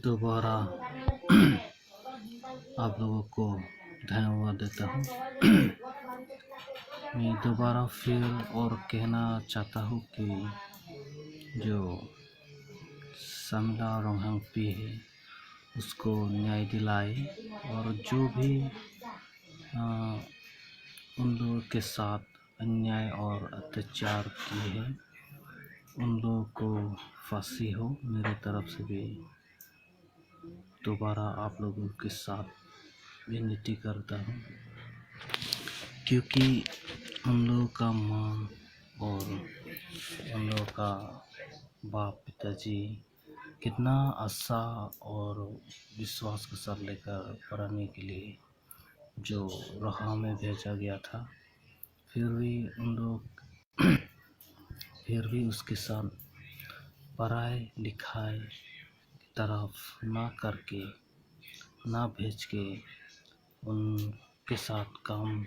दोबारा आप लोगों को धन्यवाद देता हूँ। मैं दोबारा फिर और कहना चाहता हूँ कि जो शर्मिला रोंघनंगपी है उसको न्याय दिलाए, और जो भी उन लोगों के साथ अन्याय और अत्याचार किए हैं उन लोगों को फांसी हो। मेरे तरफ से भी दोबारा आप लोगों के साथ विनती करता हूँ, क्योंकि उन लोगों का माँ और उन लोगों का बाप पिताजी कितना आशा और विश्वास के साथ लेकर पढ़ाने के लिए जो राह में भेजा गया था, फिर भी उन लोग फिर भी उसके साथ पढ़ाई लिखाई की तरफ ना करके, ना भेज के उनके साथ काम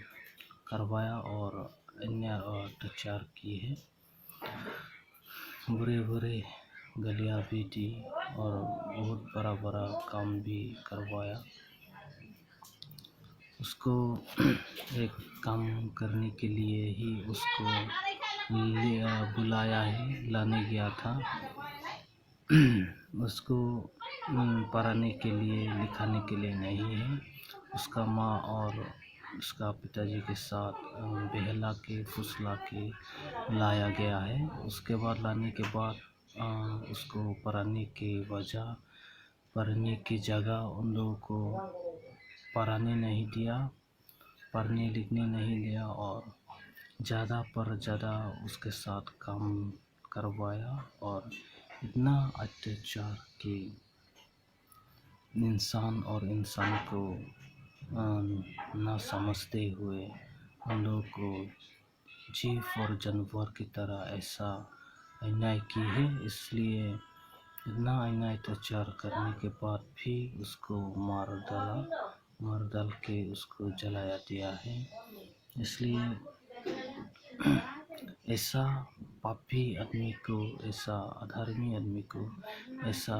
करवाया और अन्याय और अत्याचार किए हैं। बुरे बुरे गालियाँ भी दी और बहुत बड़ा बड़ा काम भी करवाया। उसको एक काम करने के लिए ही उसको बुलाया है, लाने गया था। उसको पढ़ाने के लिए लिखाने के लिए नहीं है। उसका माँ और उसका पिताजी के साथ बहला के फुसला के लाया गया है। उसके बाद लाने के बाद उसको पढ़ाने की जगह उन लोगों को पढ़ाने नहीं दिया, पढ़ने लिखने नहीं दिया और ज़्यादा पर ज़्यादा उसके साथ काम करवाया और इतना अत्याचार कि इंसान और इंसान को ना समझते हुए उन लोगों को जीव और जानवर की तरह ऐसा अन्याय की है। इसलिए इतना अन्याय अत्याचार करने के बाद भी उसको मार डाल के उसको जलाया दिया है। इसलिए ऐसा पापी आदमी को, ऐसा अधर्मी आदमी को, ऐसा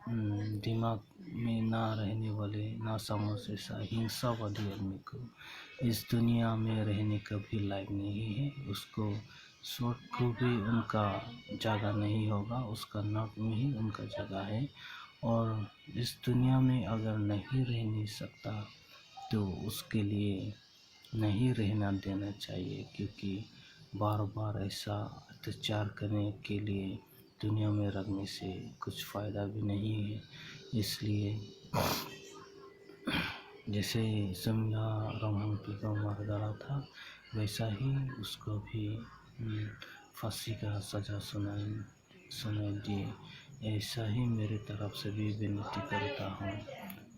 दिमाग में ना रहने वाले, ना समझ, ऐसा हिंसावादी आदमी को इस दुनिया में रहने का भी लायक नहीं है। उसको स्वर्ग को भी उनका जगह नहीं होगा, उसका नर्क में ही उनका जगह है। और इस दुनिया में अगर नहीं रह नहीं सकता तो उसके लिए नहीं रहना देना चाहिए, क्योंकि बार बार ऐसा अत्याचार करने के लिए दुनिया में रखने से कुछ फ़ायदा भी नहीं है। इसलिए जैसे शर्मिला रोंघनंगपी को मार डाला था, वैसा ही उसको भी फांसी का सज़ा सुनाई दिए। ऐसा ही मेरे तरफ से भी विनती करता हूँ।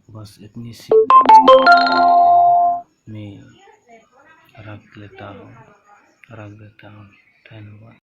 बस इतनी सी मैं रख देता हूँ। धन्यवाद।